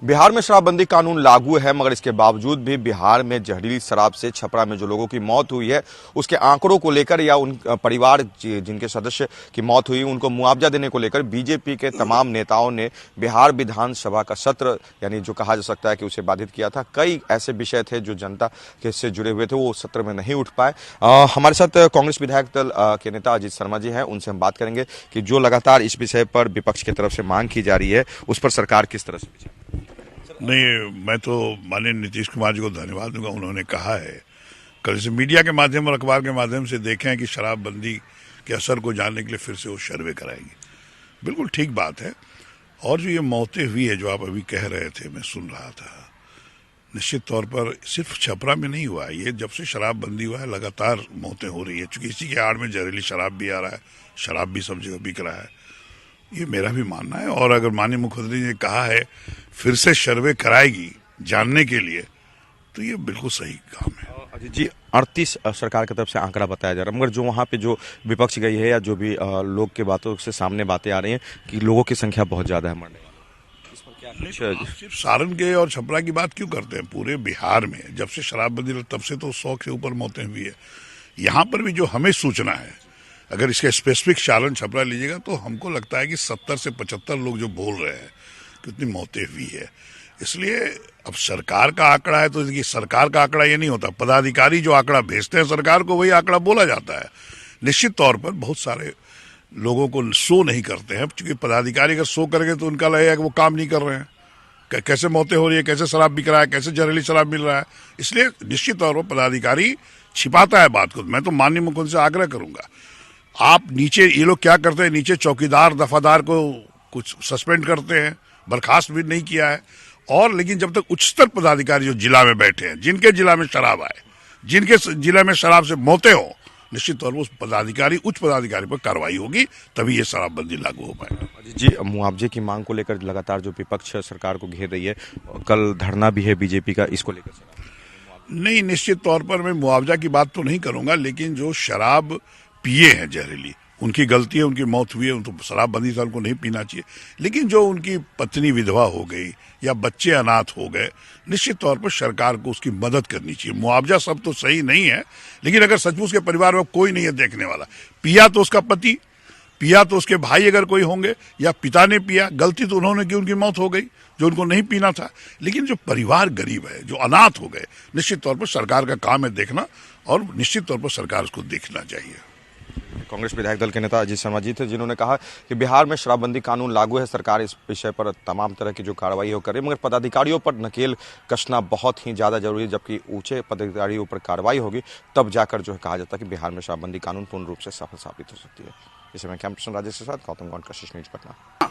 बिहार में शराबबंदी कानून लागू है, मगर इसके बावजूद भी बिहार में जहरीली शराब से छपरा में जो लोगों की मौत हुई है उसके आंकड़ों को लेकर या उन परिवार जिनके सदस्य की मौत हुई उनको मुआवजा देने को लेकर बीजेपी के तमाम नेताओं ने बिहार विधानसभा का सत्र यानी जो कहा जा सकता है कि उसे बाधित किया था। कई ऐसे विषय थे जो जनता के से जुड़े हुए थे, वो सत्र में नहीं उठ पाए। हमारे साथ कांग्रेस विधायक दल के नेता अजीत शर्मा जी हैं, उनसे हम बात करेंगे कि जो लगातार इस विषय पर विपक्ष की तरफ से मांग की जा रही है उस पर सरकार किस तरह से विचार। नहीं, मैं तो माननीय नीतीश कुमार जी को धन्यवाद दूंगा। उन्होंने कहा है कल से मीडिया के माध्यम और अखबार के माध्यम से देखें कि शराबबंदी के असर को जानने के लिए फिर से वो सर्वे कराएगी। बिल्कुल ठीक बात है। और जो ये मौतें हुई है जो आप अभी कह रहे थे, मैं सुन रहा था, निश्चित तौर पर सिर्फ छपरा में नहीं हुआ है। ये जब से शराबबंदी हुआ है लगातार मौतें हो रही है, चूंकि इसी के आड़ में जहरीली शराब भी आ रहा है, शराब भी सब जगह बिक रहा है। ये मेरा भी मानना है। और अगर माननीय मुख्यमंत्री ने कहा है फिर से सर्वे कराएगी जानने के लिए, तो ये बिल्कुल सही काम है। अजीत जी, 38 सरकार की तरफ से आंकड़ा बताया जा रहा है, मगर जो वहाँ पे जो विपक्ष गई है या जो भी लोग के बातों से सामने बातें आ रही हैं कि लोगों की संख्या बहुत ज्यादा है मरने वाली, इस पर क्या सिर्फ सारण के और छपरा की बात क्यों करते हैं? पूरे बिहार में जब से शराबबंदी तब से तो 100 से ऊपर मौतें हुई है। यहाँ पर भी जो हमें सूचना है, अगर इसका स्पेसिफिक चालन छपरा लीजिएगा तो हमको लगता है कि 70 से 75 लोग जो बोल रहे हैं कितनी मौतें हुई है। इसलिए अब सरकार का आंकड़ा है तो सरकार का आंकड़ा ये नहीं होता, पदाधिकारी जो आंकड़ा भेजते हैं सरकार को वही आंकड़ा बोला जाता है। निश्चित तौर पर बहुत सारे लोगों को शो नहीं करते हैं, क्योंकि पदाधिकारी अगर शो करेंगे तो उनका लगेगा कि वो काम नहीं कर रहे हैं। कैसे मौतें हो रही है, कैसे शराब बिक रहा है, कैसे जहरीली शराब मिल रहा है। इसलिए निश्चित तौर पर पदाधिकारी छिपाता है बात को। मैं तो माननीय मुख्यमंत्री से आग्रह करूंगा, आप नीचे, ये लोग क्या करते हैं, नीचे चौकीदार दफादार को कुछ सस्पेंड करते हैं, बर्खास्त भी नहीं किया है। और लेकिन जब तक उच्चतर पदाधिकारी जो जिला में बैठे हैं, जिनके जिला में शराब आए, जिनके जिला में शराब से मौतें हो, निश्चित तौर पर उस पदाधिकारी, उच्च पदाधिकारी पर कार्रवाई होगी, तभी ये शराबबंदी लागू हो पाएगा। जी, मुआवजे की मांग को लेकर लगातार जो विपक्ष सरकार को घेर रही है, कल धरना भी है बीजेपी का, इसको लेकर नहीं, निश्चित तौर पर मैं मुआवजा की बात तो नहीं करूंगा, लेकिन जो शराब पिए हैं जहरीली, उनकी गलती है, उनकी मौत हुई है, तो शराबबंदी से उनको नहीं पीना चाहिए। लेकिन जो उनकी पत्नी विधवा हो गई या बच्चे अनाथ हो गए, निश्चित तौर पर सरकार को उसकी मदद करनी चाहिए। मुआवजा सब तो सही नहीं है, लेकिन अगर सचमुच के परिवार में कोई नहीं है देखने वाला, पिया तो उसका पति, पिया तो उसके भाई अगर कोई होंगे, या पिता ने पिया, गलती तो उन्होंने की, उनकी मौत हो गई जो उनको नहीं पीना था। लेकिन जो परिवार गरीब है, जो अनाथ हो गए, निश्चित तौर पर सरकार का काम है देखना, और निश्चित तौर पर सरकार उसको देखना चाहिए। कांग्रेस विधायक दल के नेता अजीत शर्मा जी थे, जिन्होंने कहा कि बिहार में शराबबंदी कानून लागू है, सरकार इस विषय पर तमाम तरह की जो कार्रवाई हो करे, मगर पदाधिकारियों पर नकेल कसना बहुत ही ज्यादा जरूरी है। जबकि ऊंचे पदाधिकारियों पर कार्रवाई होगी तब जाकर जो है कहा जाता है कि बिहार में शराबबंदी कानून पूर्ण रूप से सफल साबित हो सकती है। इसे मैं कैंपस राजेश के साथ गौतम गौंड, कशिश न्यूज पटना।